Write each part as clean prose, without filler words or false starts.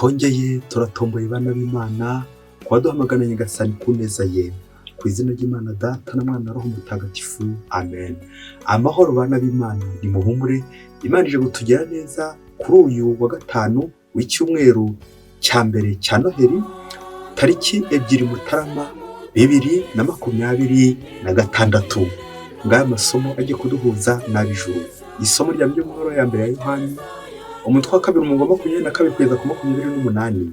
twongeye turatomboye bana b'Imana kubaduhamagara Nyagasani ku neza ye, ku izina ry'Imana Data na Mwana na Roho Mutagatifu, amen. Amahoro bana b'Imana, nimuhumure, Imana ije kutugera neza kuri uyu wa gatanu w'icyumweru cya mbere cya Noheli, tariki 2 Mutarama 2026. Ngaya masomo agiye kuduhuza n'ab'ijuru. Isomo rya by'umuhoro ya mbere ya Yohani, umutwe wa 2 umurongo 22 kugeza ku 28.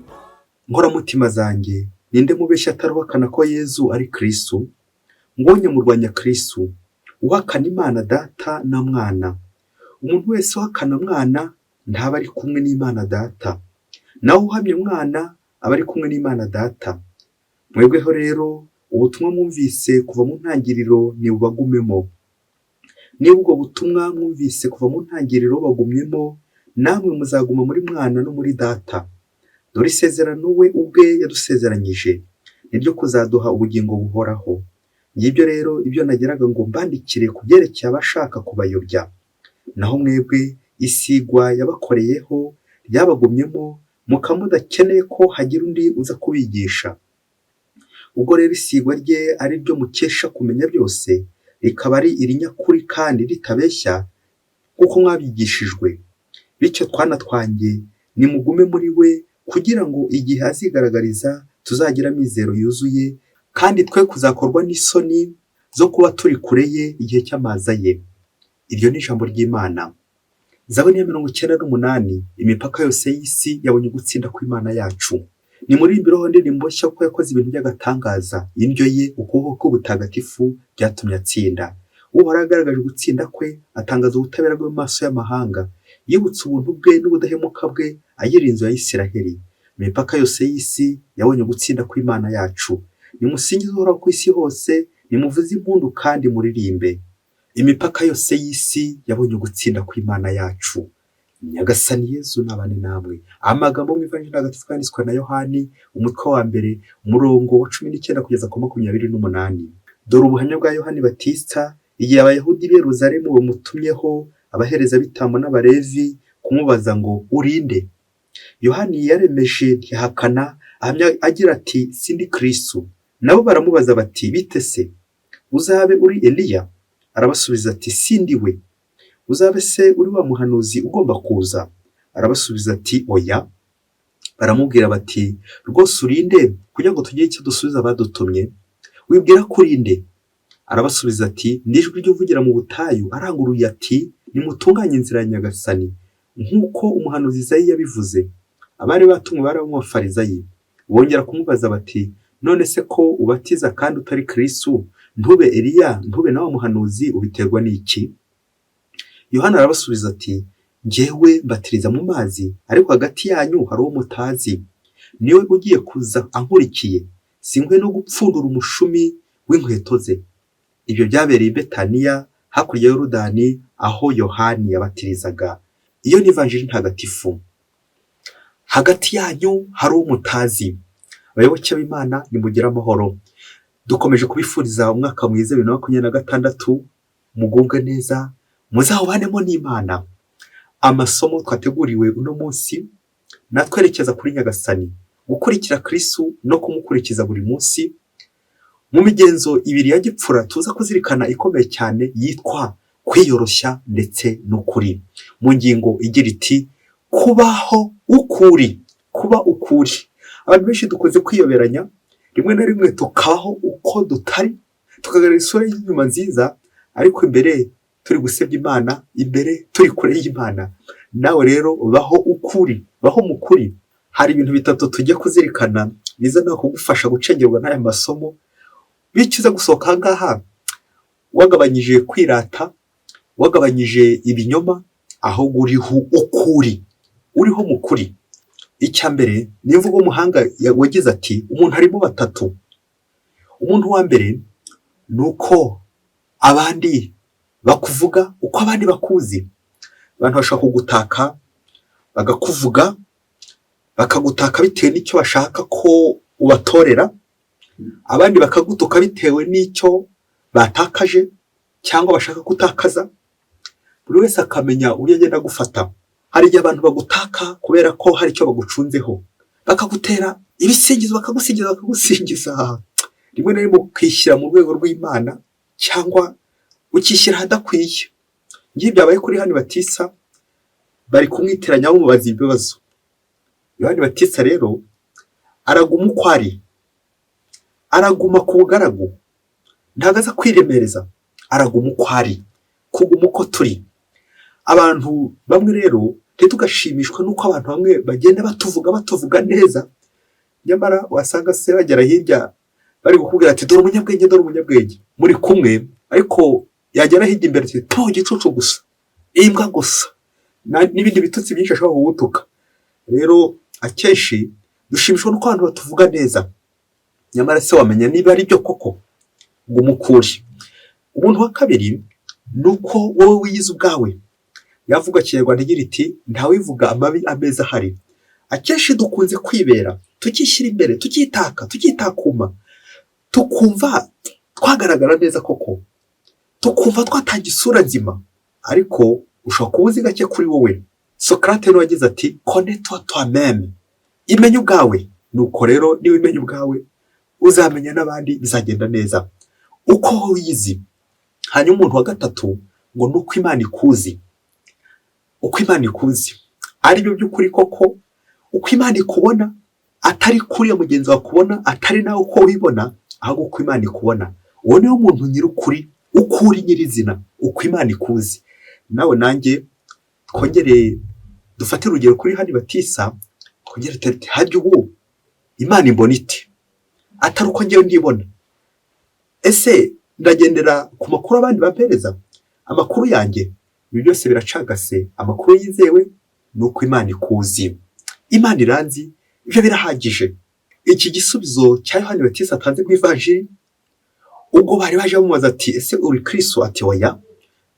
Nkoramutima zanjye, ninde mubeshya atarubakana ko Yezu ari Kristo? Ngonye murwanya Kristo, uhakana Imana Data na Mwana. Umuntu wese uhakana Mwana ntaba ari kumwe n'Imana Data, nawe uhamya Mwana aba ari kumwe n'Imana Data. Mwebweho rero ubutumwa mwumvise kuva mu ntangiriro nibubagumemo. Niba ubwo butumwa mwumvise kuva mu ntangiriro bagumyemo, namwe muzaguma muri Mwana no muri Data. Dore isezerano we ubwe yadusezeranyije, niryo kuzaduha ubugingo buhoraho. Ngibyo rero ibyo nageraga ngo mbandikire ku byerekeye abashaka kubayobya. Naho mwebwe isigwa yabakoreyeho ryabagumyemo, mukamudakeneye ko hagira undi uza kubigisha. Ubwo rero isigwa rye ari ryo mukesha kumenya byose, rikaba ari irinyakuri kandi ritabeshya, kuko mwabigishijwe. Bityo twana twanjye, nimugume muri we, kugira ngo igihe azigaragariza tuzagira amizero yuzuye, kandi twe kuzakorwa n'isoni zo kuba turi kure ye igihe cy'amaza ye. Iryo ni ijambo ry'Imana. Zaburi ya 98, imipaka yose y'isi yabonye gutsinda kw'Imana yacu. Ni muri Roho ndirimbo nshya ko yakoze ibintu by'agatangaza, indyo ye ukuboko k'ubutagatifu byatumye atsinda. Uhoraho agaragaje gutsinda kwe, atangaza ubutabera bwe mu maso y'amahanga. Yibutse ubuntu bwe n'ubudahemuka bwe agira inzu ya Isiraheli. Imipaka yose y'isi yabonye gutsinda kw'Imana yacu. Nimusingize Uhoraho ku isi hose, nimuvuze impundu kandi muririmbe. Imipaka yose y'isi yabonye gutsinda kw'Imana yacu. Nyagasani Yezu nabane namwe. Amagambo mu Ivanjili ntagatifu yanditswe na Yohani, umutwe wa mbere umurongo wa 19 kugeza ku 28. Dore ubuhamya bwa Yohani Batista, igihe Abayahudi b'i Yerusalemu bamutumyeho abaherezabitambo n'Abalevi kumubaza ngo urinde. Yohani yaremeje ntihakana, ahamya agira ati sindi Kristo. Nabo baramubaza bati bite se? Uzabe uri Eliya? Arabasubiza ati sindi we. Uzabe se uri wa muhanuzi ugomba kuza? Arabasubiza ati oya. Baramubwira bati rwose urinde, kugira ngo tugire icyo dusubiza abadutumye? Wibwira ko urinde? Arabasubiza ati ndijwi ry'uvugira mu butayu aranguruye ati nimutunganye inzira ya Nyagasani, nk'uko umuhanuzi Izayi yabivuze. Abari batumwe bari mu Bafarisayi bongera kumubaza bati none se ko ubatiza kandi utari Kristo, ntube Eliya, ntube nawe muhanuzi, ubiterwa n'iki? Yohana arabasubiza ati njyewe mbatiriza mu mazi, ariko hagati yanyu hari uwo mutazi, niwe ugiye kuza ankurikiye, singwe no gupfundura umushumi w'inkweto ze. Ibyo byabereye i Betaniya hakurya ya Yorodani, aho Yohani yabatirizaga. Iyo ni Ivanjili ntagatifu. Hagati yanyu hari uwo mutazi. Abayoboke b'Imana, nimugire amahoro. Dukomeje kubifuriza umwaka mwiza 2026, mugubwe neza, muzawubanemo n'Imana. Amasomo twateguriwe uno munsi natwerekeza kuri Nyagasani, gukurikira Kristo no kumukurikiza buri munsi. Mu migenzo ibiri ya gipfura tuza kuzirikana ikomeye cyane yitwa kwiyoroshya ndetse n'ukuri. Mu ngingo igira iti kubaho ukuri, kuba ukuri. Abantu benshi dukoze kwiyoberanya, rimwe na rimwe tukaho uko dutari, tukagaragaza isura y'inyuma nziza, ariko imbere turi gusebya Imana, imbere turi kure y'Imana. Nawe rero baho ukuri, baho mu kuri. Hari ibintu bitatu tujya kuzirikana biza no kugufasha gucengerwa n'aya masomo. Bikiza gusohoka ngaha wagabanyije kwirata, wagabanyije ibinyoma, aho uriho ukuri, uriho mu kuri. Icya mbere ni imvugo umuhanga wagize ati umuntu harimo batatu. Umuntu wa mbere nuko abandi bakuvuga uko abandi bakuzi. Abantu bashaka kugutaka, bagakuvuga, bakagutaka bitewe n'icyo bashaka ko ubatorera. Abandi bakagutuka bitewe n'icyo batakaje cyangwa bashaka gutakaza. Buri wese akamenya uri agenda gufata. Hari igihe abantu bagutaka kubera ko hari icyo bagucunzeho, bakagutera ibisingizo, bakagusingiza rimwe na rimwe ukishyira mu rwego rw'Imana cyangwa ukishyira ahadakwiye. Ngiye byabaye kuri Yohani Batista, bari kumwitiranya bamubaza ibibazo. Yohani Batista rero araguma uko ari, araguma ku bugaragu, ntabwo aza kwiremereza, araguma uko ari, kuguma uko turi. Abantu bamwe rero ntitugashimishwe n'uko abantu bamwe bagenda batuvuga neza, nyamara wasanga se bagera hirya bari kukubwira ati dore umunyabwenge, muri kumwe, ariko yagera hirya imbere ati to gicucu gusa, imbwa gusa, n'ibindi bitutsi byinshi ashobora kugutuka. Rero akenshi dushimishwa n'uko abantu batuvuga neza, nyamara se wamenya niba ari byo koko ngo umukuri. Umuntu wa kabiri ni uko wowe wiyize ubwawe. Yavuga Kinyarwanda igira iti ntawivuga amabi ameza ahari. Akenshi dukunze kwibera, tukishyira imbere, tukitakuma, tukumva twagaragara neza koko, tukumva twatanga isura nzima, ariko ushobora kuba uzi gake kuri wowe. Socrate niwe wagize ati connais-toi toi-même, imenya ubwawe. Nuko rero niba imenya ubwawe uzamenya n'abandi, bizagenda neza uko wiyizi. Hanyuma umuntu wa gatatu ngo nuko Imana ikuzi. Uko Imana ikuzi ari byo by'ukuri koko, uko Imana ikubona atari kuri ya mugenzi wawe kubona, atari nawe uko wibona, ahubwo uko Imana ikubona. Uwo niwo muntu nyir'ukuri, ukuri nyirizina, uko Imana ikuzi. Nawe nanjye twongere dufate urugero kuri Yohani Batista, twongere tuti harya ubu Imana imbona ite? Atari uko ngewe ndibona. Ese ndagendera ku makuru abandi bampereza? Amakuru yanjye ibi byose biracagase. Amakuru yizewe ni uko Imana ikuzi. Imana iranzi, ibyo birahagije. Iki gisubizo cya Yohani Batista atanze mu Ivanjiri, ubwo bari baje bamubaza ati ese uri Kristo? Ati oya.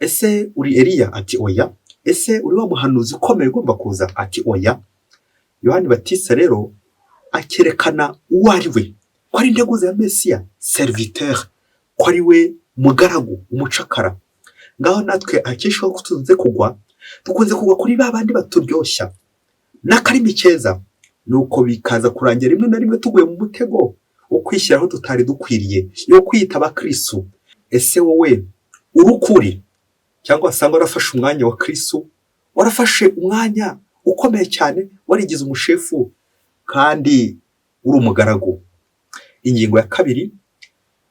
Ese uri Eliya? Ati oya. Ese uri wa muhanuzi ukomeye ugomba kuza? Ati oya. Yohani Batista rero akerekana uwo ari we, ko ari integuza ya Mesiya, serviteur, ko ari we mugaragu, umucakara. Ngaho natwe akenshi ko tutunze dukunze kugwa kuri ba bandi baturyoshya n'akarimi keza, nuko bikaza kurangira rimwe na rimwe tuguye mu mutego wo kwishyiraho tutari dukwiriye, yo kwita abakristo. Ese wowe urukuri cyangwa wasanga warafashe umwanya wa Kristo, warafashe umwanya ukomeye cyane, warigize umushefu kandi uri umugaragu. Ingingo ya kabiri,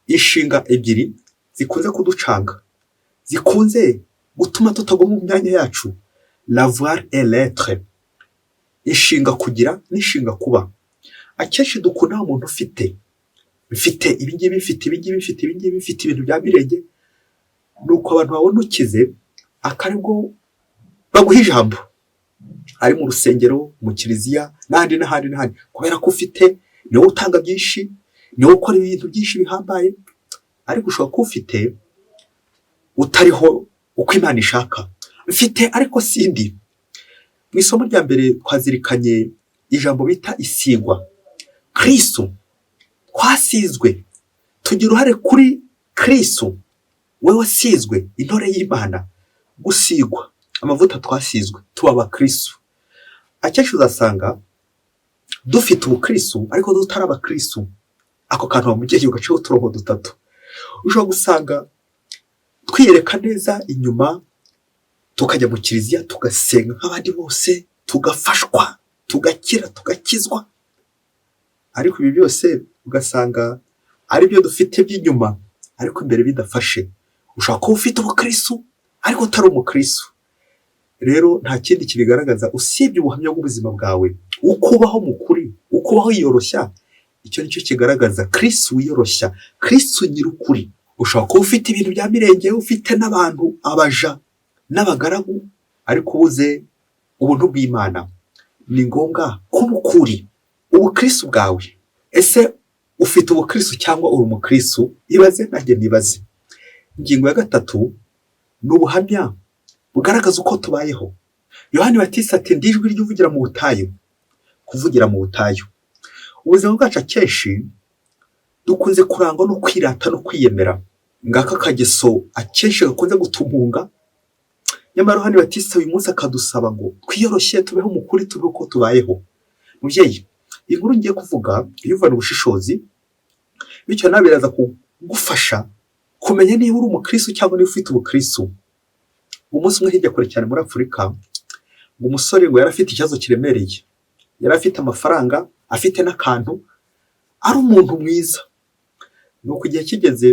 inshinga ebyiri zikunze kuducanga, zikunze gutuma tutagwa mu myanya yacu: l'avoir et l'être. Inshinga kugira n'inshinga kuba. Akenshi dukunda umuntu ufite ibingibi, mfite ibintu bya mirenge, nuko abantu babona ukize akaribwo baguha ijambo, ari mu rusengero, mu kiliziya, n'ahandi, kubera ko ufite, niwo utanga byinshi, niwo ukora ibintu byinshi bihambaye. Ariko ushobora kuba ufite utariho uko Imana ishaka. Mfite ariko sindi. Mu isomo rya mbere twazirikanye ijambo bita isigwa. Kristo twasizwe, tugira uruhare kuri Kristo. We wasizwe, intore y'Imana, gusigwa, amavuta twasizwe, tuba abakristo. Akenshi uzasanga dufite ubukristo ariko tutari abakristo. Ako kantu bamugiye ugacaho uturongo dutatu. Ushobora gusanga twiyereka neza inyuma, tukajya mu kiliziya tugasenga nk'abandi bose, tugafashwa, tugakira, tugakizwa, ariko ibi byose ugasanga ari byo dufite by'inyuma, ariko imbere bidafashe. Ushobora kuba ufite ubukristo ariko utari umukristo. Rero nta kindi kibigaragaza usibye ubuhamya bw'ubuzima bwawe, ukubaho mu kuri, ukubaho yiyoroshya. Icyo nicyo kigaragaza Kristo wiyoroshya, Kristo nyir'ukuri. Ushobora kuba ufite ibintu bya mirenge, ufite n'abantu, abaja n'abagaragu, ariko ubuze ubuntu bw'Imana. Ni ngombwa kuba ukuri, ubukristo bwawe. Ese ufite ubukristo cyangwa uri umukristo? Ibaze nanjye nibaze. Ingingo ya gatatu ni ubuhamya bugaragaza uko tubayeho. Yohani Batista ati ndijwi ry'uvugira mu butayu. Kuvugira mu butayu. Ubuzima bwacu akenshi dukunze kurangwa no kwirata no kwiyemera. Ngaka kageso akenshi gakunze gutumunga. Nyamara Yohani Batista uyu munsi akadusaba ngo twiyoroshye, tubeho mu kuri, tubeho uko tubayeho. Mubyeyi, inkuru ngiye kuvuga iyuvana ubushishozi, bityo nawe biraza kugufasha kumenya niba uri umukristo cyangwa niba ufite ubukristo. Umunsi umwe hirya kure cyane muri Afurika, ngo umusore ngo yari afite ikibazo kiremereye, yari afite amafaranga, afite n'akantu, ari umuntu mwiza. Nuko igihe kigeze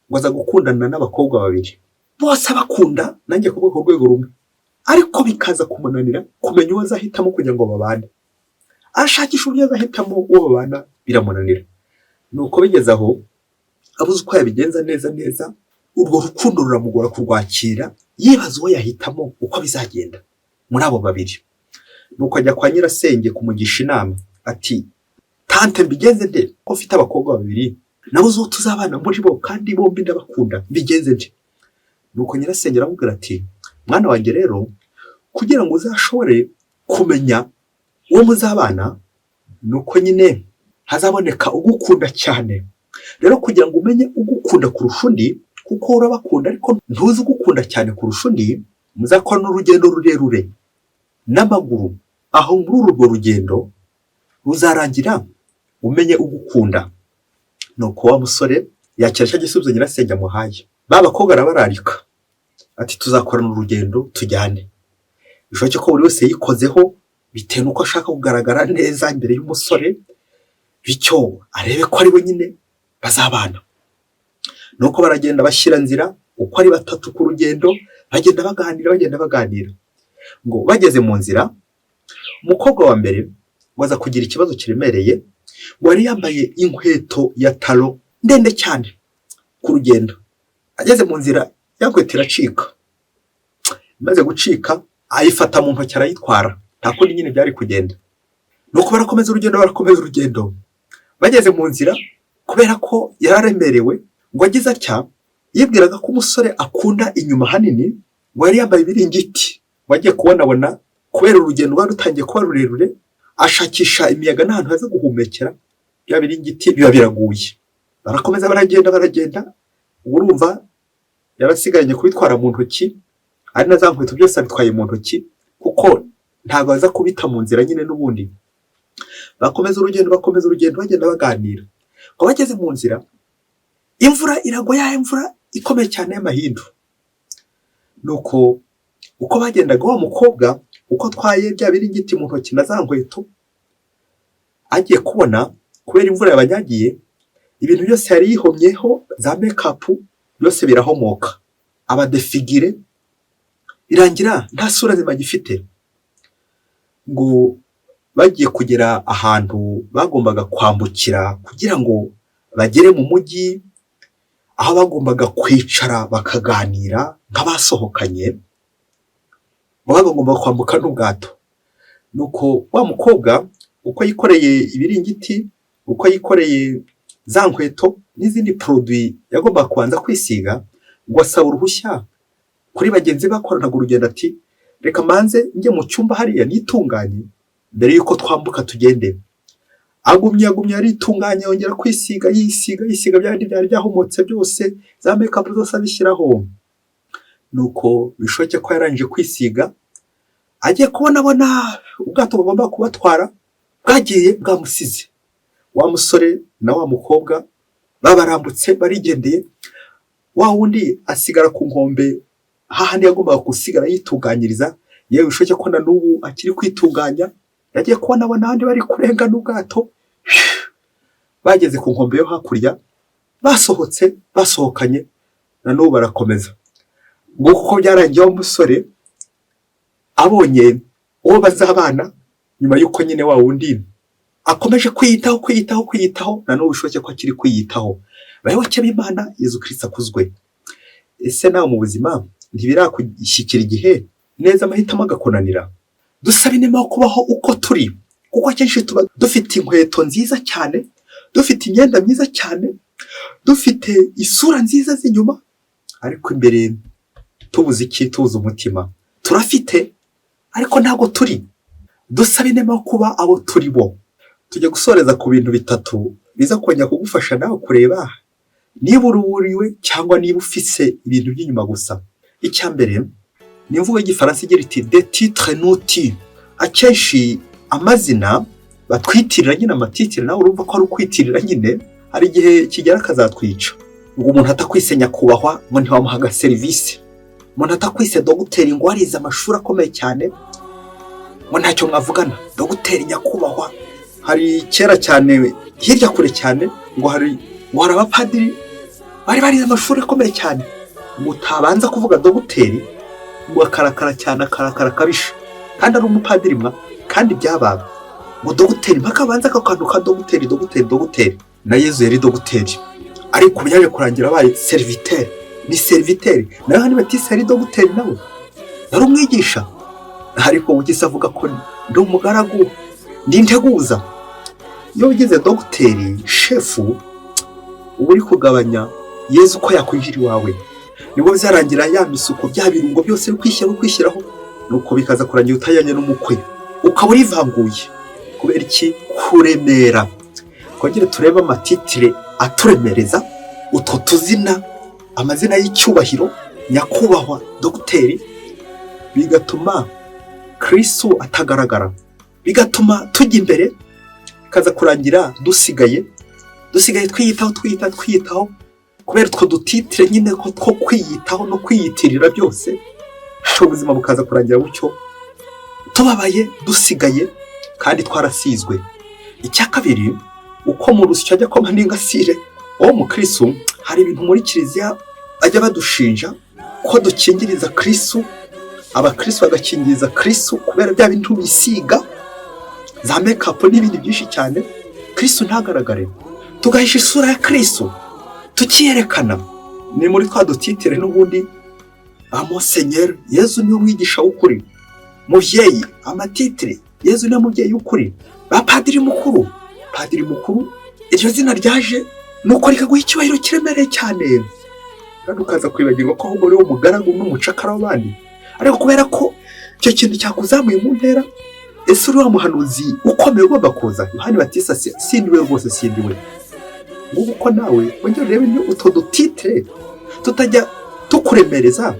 ngo aza gukundana n'abakobwa babiri, bose bakunda nanjye kuvuga ku rwego rumwe, ariko bikaza kumunanira kumenya uwo azahitamo kugira ngo babane. Ashakisha uburyo azahitamo uwo babana, biramunanira. Nuko bigeze aho abuze uko yabigenza neza, urwo rukundo ruramugora kurwakira, yibaza uwo yahitamo uko bizagenda muri abo babiri. Nuko ajya kwa nyirasenge kumugisha inama, ati tante mbigenze nde ko mfite abakobwa babiri, nabuze uwo tuzabana muri bo kandi bombi ndabakunda, mbigenze nde? Nuko nyirasenge aramubwira ati mwana wanjye rero, kugira ngo uzashobore kumenya uwo muzabana, nuko nyine hazaboneka ugukunda cyane. Rero kugira ngo umenye ugukunda kurusha undi, kuko urabakunda ariko ntuzi ugukunda cyane kurusha undi, muzakora n'urugendo rurerure n'amaguru. Aho muri urwo rugendo ruzarangira umenye ugukunda. Nuko wa musore yakira cya gisubizo nyirasenge amuhaye. Ba bakobwa arabararika ati tuzakorana urugendo tujyane. Bishoboke ko buri wese yikozeho bitewe n'uko ashaka kugaragara neza imbere y'umusore, bityo arebe ko ari we nyine bazabana. Nuko baragenda bashyira nzira uko ari batatu ku rugendo, bagenda baganira. Ngo bageze mu nzira, umukobwa wa mbere waza kugira ikibazo kiremereye, wari yambaye inkweto ya talo ndende cyane ku rugendo. Ageze mu nzira ya nkweto iracika, imaze gucika ayifata mu ntoki arayitwara, nta kundi nyine byari kugenda. Nuko barakomeza urugendo. Bageze mu nzira, kubera ko yararemerewe, ngo agize atya, yibwiraga ko umusore akunda inyuma hanini, ngo yari yambaye ibiringiti. Wagiye kubonabona kubera urugendo rwari rutangiye kuba rurerure, ashakisha imiyaga n'ahantu haza guhumekera, bya biringiti biba biraguye. Barakomeza baragenda, urumva yarasigaranye kubitwara mu ntoki, ari na za nkweto byose abitwaye mu ntoki, kuko ntabwo aza kubita mu nzira nyine n'ubundi. Bakomeza urugendo bagenda baganira. Ngo bageze mu nzira, imvura iragwa, ya imvura ikomeye cyane y'amahindu. Nuko uko bagendaga, wa mukobwa uko atwaye bya biringiti mu ntoki na za nkweto, agiye kubona kubera imvura yabanyagiye, ibintu byose yari yihomyeho, za makeup byose birahomoka, abadefigire, irangira nta sura nzima gifite. Ngo bagiye kugera ahantu bagombaga kwambukira kugira ngo bagere mu mujyi, aho bagombaga kwicara bakaganira nk'abasohokanye, bagomba kwambuka n'ubwato. Nuko wa mukobwa uko yikoreye ibiringiti, uko yikoreye za nkweto n'izindi produit yagomba kubanza kwisiga, ngo asaba uruhushya kuri bagenzi bakoranaga urugendo, ati reka manze njye mu cyumba hariya nitunganye mbere yuko twambuka tugende. Agumye aritunganya, yongera kwisiga, yisiga byari byahomotse byose, za makeup zose abishyiraho. Nuko bishoke ko yarangije kwisiga, agiye kubona ubwato bagomba kubatwara bwagiye bwamusize. Wa musore na wa mukobwa babarambutse barigendeye, wa wundi asigara ku nkombe hahandi yagombaga gusigara yitunganyiriza. Yewe bishoke ko na n'ubu akiri kwitunganya, yagiye kubona abandi bari kurenga n'ubwato. Bageze ku nkombe yo hakurya, basohokanye, na n'ubu barakomeza. Ngo kuko byarangiye wa musore abonye uwo bazabana, nyuma y'uko nyine wa wundi akomeje kwiyitaho, na n'ubu bishoboke ko akiri kwiyitaho. Bayoboke b'Imana, Yezu Kristo akuzwe. Ese nawe mu buzima ntibirakwishyikira igihe neza amahitamo agakunanira? Dusaba inema yo kubaho uko turi, kuko akenshi tuba dufite inkweto nziza cyane, dufite imyenda myiza cyane, dufite isura nziza z'inyuma, ariko imbere tubuze umutima. Turafite ariko ntago turi. Dusaba inema yo kuba abo turi bo. Tujya gusoreza ku bintu bitatu biza kongera kugufasha nawe kureba niba uruburiwe cyangwa niba ufise ibintu by'inyuma gusa. Icya mbere ni imvugo y'igifaransa igira iti de titre nuti. Akenshi amazina batwitirira nyine amatitire, nawe urumva ko ari ukwitirira nyine. Hari igihe kigera akazatwica ngo umuntu atakwise nyakubahwa ngo ntiwamuhaga serivisi, umuntu atakwise dogiteri ngo warize amashuri akomeye cyane ngo ntacyo mwavugana. Dogiteri nyakubahwa, hari kera cyane hirya kure cyane ngo hari abapadiri bari barize amashuri akomeye cyane, ngo utabanza kuvuga dogiteri ngo akarakara cyane, akarakara kabisha, kandi ari umupadiri mwa, kandi byabaga ngo dogiteri mpaka abanza akakantu ka dogiteri. Na Yezu yari dogiteri, ariko byaje kurangira abaye serviteur. Ni serviteur nawe hani batise yari dogiteri, nawe nari umwigisha, ariko ugise avuga ko ndi umugaragu, ndi integuza. Iyo ugize dogiteri shefu uba uri kugabanya Yezu ko yakwinjira iwawe. Nibwo byarangira ya misuko bya birungo byose kwishyiraho, nuko bikaza kurangira utayanye n'umukwe, ukaba urivanguye. Kubera iki? Kuremera. Kongere turebe amatitire aturemereza, utwo tuzina, amazina y'icyubahiro, nyakubahwa, dogiteri, bigatuma Kristo atagaragara, bigatuma tujya imbere, bikaza kurangira dusigaye twiyitaho kubera utwo dutitire nyine ko two kwiyitaho no kwiyitirira byose. Ubuzima bukaza kurangira gutyo, tubabaye, dusigaye, kandi twarasizwe. Icya kabiri, uko mu rusyo ajya koma n'ingasire, uwo mu Kristo hari ibintu muri kiliziya bajya badushinja ko dukingiriza Kristo, abakristo bagakingiriza Kristo kubera bya bintu bisiga za makeup n'ibindi byinshi cyane, Kristo ntagaragare, tugahisha isura ya Kristo tukiyerekana. Ni muri twa dutitire n'ubundi, Monseigneur, Yezu niwe mwigisha w'ukuri, muvyeyi, amatitire, Yezu niwe muvyeyi w'ukuri, padiri mukuru, iryo zina ryaje nuko rikaguha icyubahiro kiremereye cyane, kandi ukaza kwibagirwa ko ahubwo uriho umugaragu n'umucakara w'abandi. Ariko kubera ko icyo kintu cyakuzamuye mu ntera, ese uri wa muhanuzi ukomeye ugomba kuza. Yohani Batista sindiwe rwose, sindiwe. Ngubu ko nawe wongera urebe ni utwo dutitire tutajya tukuremereza,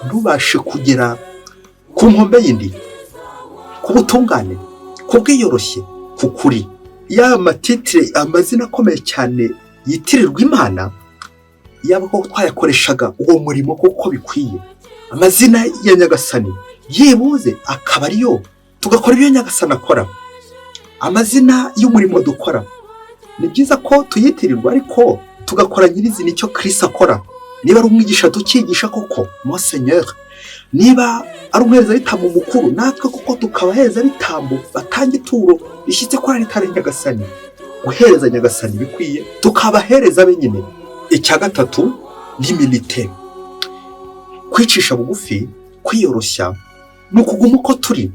ntubashe kugera ku nkombe yindi, ku butungane, ku bwiyoroshye, ku kuri. Ya matitire, amazina akomeye cyane yitirirwa Imana, yaba ko twayakoreshaga uwo murimo kuko bikwiye. Amazina ya Nyagasani yibuze akaba ariyo tugakora ibyo Nyagasani akora. Amazina y'umurimo dukora ni byiza ko tuyitirirwa, ariko tugakora nyirizina icyo Kristo akora. Niba ari umwigisha tukigisha koko, Monseigneur. Niba ari umuherezabitambo mukuru, natwe koko tukabaheza bitambo batanga ituro rishyitse ko ari Nyagasani. Guhereza Nyagasani bikwiye, tukabahereza benyine. Icya gatatu ni humilité, kwicisha bugufi, kwiyoroshya, ni ukuguma uko turi.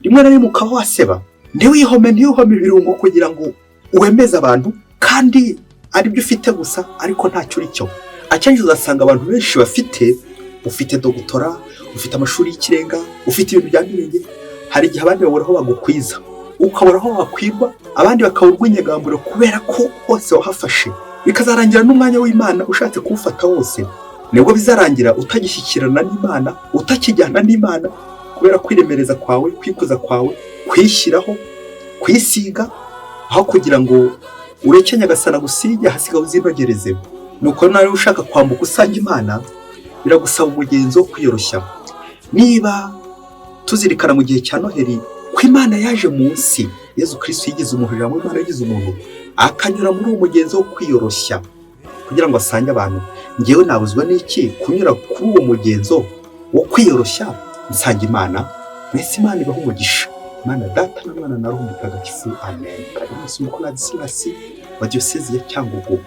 Rimwe na rimwe ukaba waseba, ntiwihome ibirungo kugira ngo uwemeze abantu, kandi ari byo ufite gusa, ariko ntacyo uri cyo. Akenshi uzasanga abantu benshi ufite dogutora, ufite amashuri y'ikirenga, ufite ibintu bya mirenge, hari igihe abandi babura aho bagukwiza, ukabura aho wakwirwa, abandi bakabura urw'inyagamburo kubera ko hose wahafashe. Bikazarangira n'umwanya w'Imana ushatse kuwufata wose, nibwo bizarangira utagishyikirana n'Imana, utakijyana n'Imana, kubera kwiremereza kwawe, kwikuza kwawe, kwishyiraho, kwisiga, aho kugira ngo ureke Nyagasani agusige hasigaye uzinogereze. Nuko nawe ushaka kwambuka usanga Imana, biragusaba umugenzo wo kwiyoroshya. Niba tuzirikana mu gihe cya Noheli ko Imana yaje munsi, Yezu Kristo yigize umuntu, ijambo Imana yigize umuntu, akanyura muri uwo mugenzo wo kwiyoroshya kugira ngo asange abantu. Ngewe nabuzwa n'iki kunyura kuri uwo mugenzo wo kwiyoroshya nsanga Imana. Mwese Imana ibaho umugisha. Imana Data na Mwana na Roho Mutagatifu. Amen. Kari musi mukuru na Disilasi wa Diyosezi ya Cyangugu.